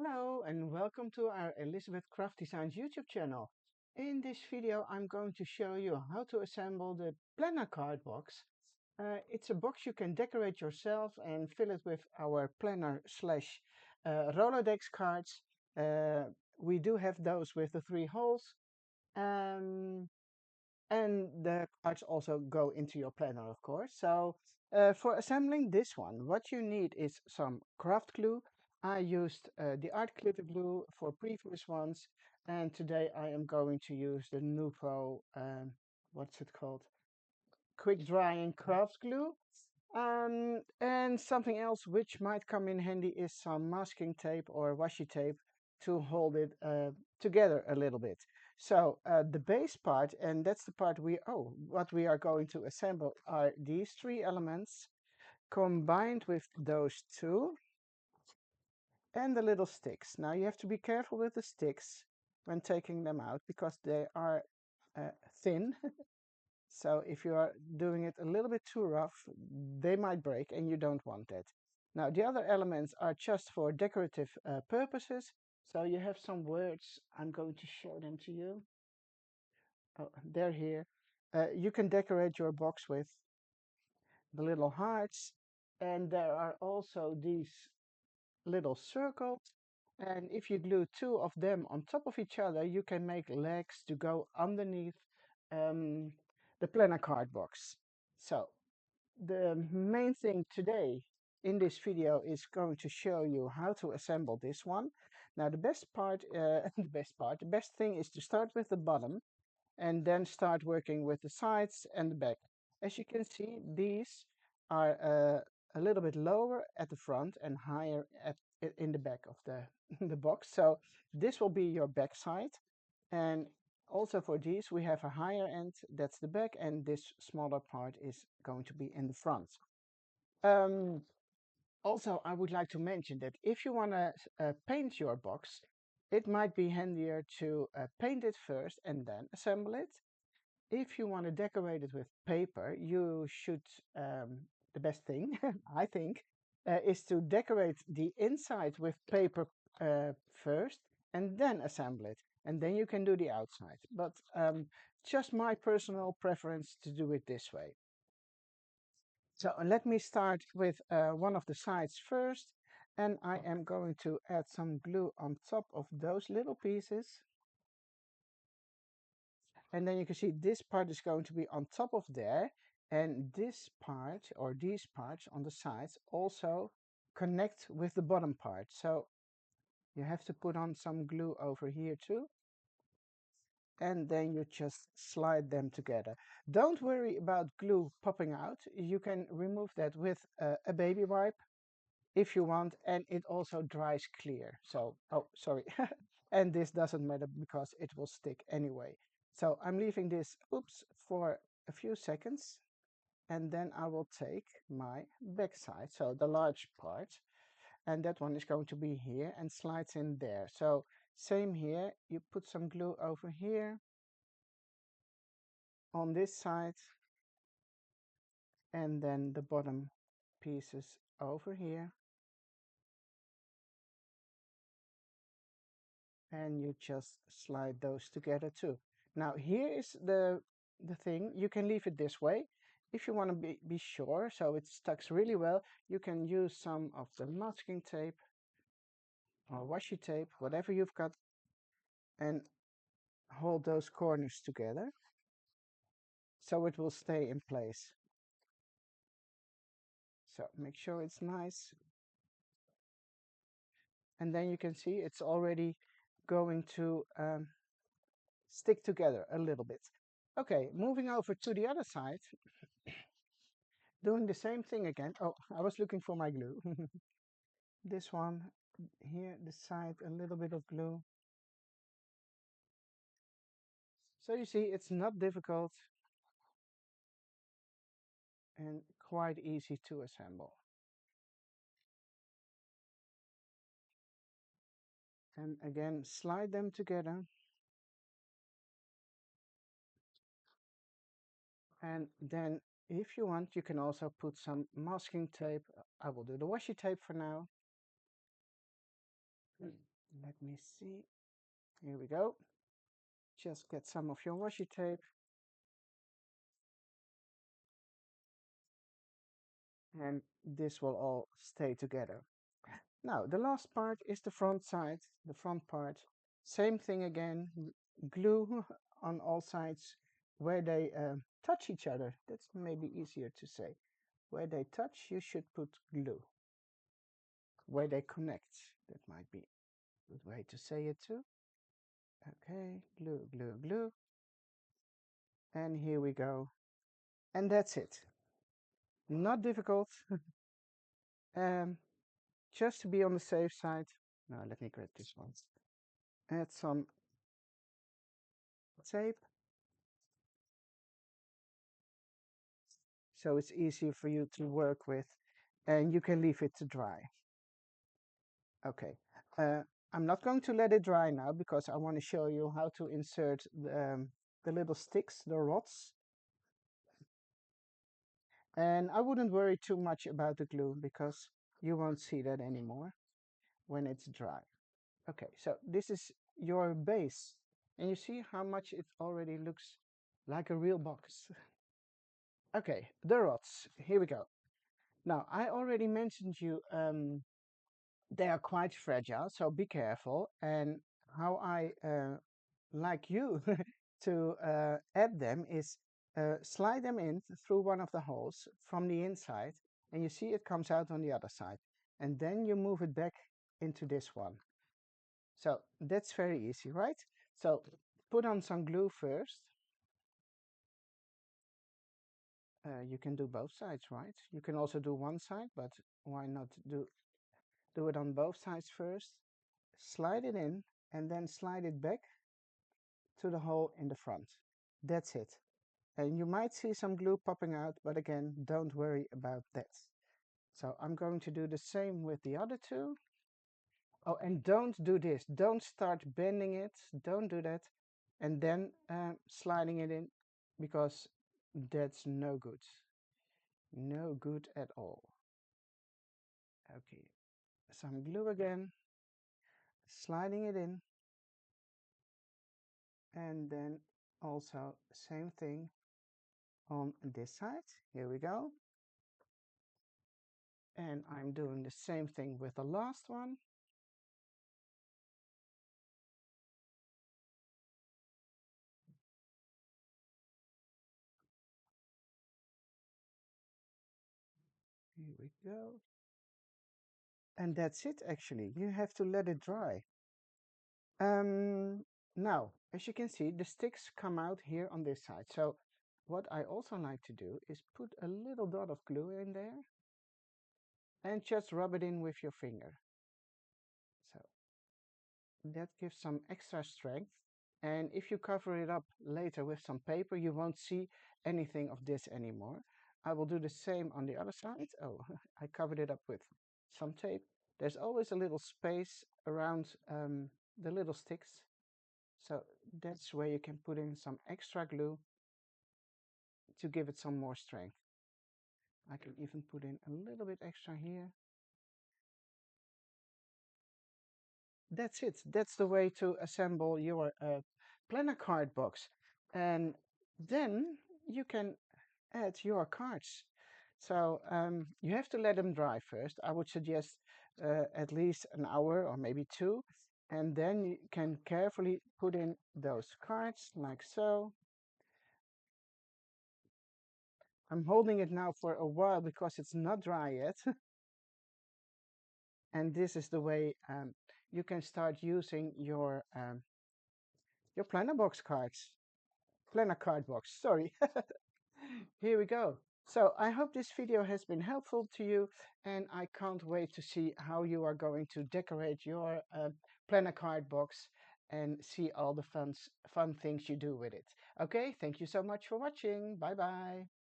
Hello and welcome to our Elizabeth Craft Designs YouTube channel. In this video I'm going to show you how to assemble the planner card box. It's a box you can decorate yourself and fill it with our planner slash Rolodex cards. Uh, we do have those with the 3 holes. Um, and the cards also go into your planner, of course. So for assembling this one, what you need is some craft glue. I used the art glitter glue for previous ones, and today I am going to use the Nuvo, what's it called? Quick drying craft glue. And something else which might come in handy is some masking tape or washi tape to hold it together a little bit. So the base part, and that's the part what we are going to assemble are these 3 elements combined with those two and the little sticks. Now you have to be careful with the sticks when taking them out because they are thin. So if you are doing it a little bit too rough, they might break and you don't want that. Now the other elements are just for decorative purposes. So you have some words. I'm going to show them to you. Oh, they're here. You can decorate your box with the little hearts. And there are also these little circles. And if you glue 2 of them on top of each other, you can make legs to go underneath um, the planner card box. So the main thing today in this video is going to show you how to assemble this one. Now the best part, the best thing is to start with the bottom and then start working with the sides and the back. As you can see, these are a little bit lower at the front and higher in the back of the, the box. So this will be your back side. And also for these, we have a higher end, that's the back, and this smaller part is going to be in the front. Um, Also, I would like to mention that if you want to paint your box, it might be handier to paint it first and then assemble it. If you want to decorate it with paper, you should, the best thing, I think, is to decorate the inside with paper first and then assemble it. And then you can do the outside. But just my personal preference to do it this way. So let me start with one of the sides first. And I am going to add some glue on top of those little pieces. And then you can see this part is going to be on top of there. And this part or these parts on the sides also connect with the bottom part. So you have to put on some glue over here too. And then you just slide them together. Don't worry about glue popping out. You can remove that with a baby wipe if you want, and it also dries clear. So, oh, sorry. And this doesn't matter because it will stick anyway. So I'm leaving this, oops, for a few seconds, and then I will take my back side, so the large part, and that one is going to be here and slides in there. So same here, you put some glue over here on this side, and then the bottom pieces over here. And you just slide those together too. Now here is the thing. You can leave it this way. If you want to be sure, so it sticks really well, you can use some of the masking tape or washi tape, whatever you've got, and hold those corners together so it will stay in place. So make sure it's nice. And then you can see it's already going to stick together a little bit. Okay, moving over to the other side. Doing the same thing again. Oh, I was looking for my glue. This one here, the side, a little bit of glue. So you see, it's not difficult and quite easy to assemble. And again, slide them together. And then if you want, you can also put some masking tape. I will do the washi tape for now. Let me see. Here we go. Just get some of your washi tape. And this will all stay together. Now, the last part is the front side, the front part. Same thing again, glue on all sides where they touch each other. That's maybe easier to say. Where they touch, you should put glue. Where they connect, that might be a good way to say it too. Okay, glue, glue, glue. And here we go. And that's it. Not difficult. um, just to be on the safe side. Now, let me grab this one. Add some tape so it's easier for you to work with, and you can leave it to dry. Okay, uh, I'm not going to let it dry now because I want to show you how to insert the little sticks, the rods. And I wouldn't worry too much about the glue because you won't see that anymore when it's dry. Okay, so this is your base, and you see how much it already looks like a real box. Okay, the rods, here we go. Now, I already mentioned you they are quite fragile, so be careful. And how I like you to add them is slide them in through one of the holes from the inside, and you see it comes out on the other side. And then you move it back into this one. So that's very easy, right? So put on some glue first. You can do both sides, right? You can also do one side, but why not do it on both sides first? Slide it in and then slide it back to the hole in the front. That's it. And you might see some glue popping out, but again, don't worry about that. So I'm going to do the same with the other two. Oh, and don't do this. Don't start bending it. Don't do that. And then sliding it in, because that's no good. No good at all. Okay, some glue again, sliding it in, and then also same thing on this side. Here we go. And I'm doing the same thing with the last one. Here we go. And that's it actually. You have to let it dry. Um, Now, as you can see, the sticks come out here on this side. So what I also like to do is put a little dot of glue in there and just rub it in with your finger. So that gives some extra strength. And if you cover it up later with some paper, you won't see anything of this anymore. I will do the same on the other side. Oh, I covered it up with some tape. There's always a little space around the little sticks. So that's where you can put in some extra glue to give it some more strength. I can even put in a little bit extra here. That's it. That's the way to assemble your planner card box. And then you can add your cards. So you have to let them dry first. I would suggest at least an hour or maybe two. And then you can carefully put in those cards like so. I'm holding it now for a while because it's not dry yet. And this is the way you can start using your planner box cards. Planner card box, sorry. Here we go. So I hope this video has been helpful to you, and I can't wait to see how you are going to decorate your planner card box and see all the fun things you do with it. Okay, thank you so much for watching. Bye bye.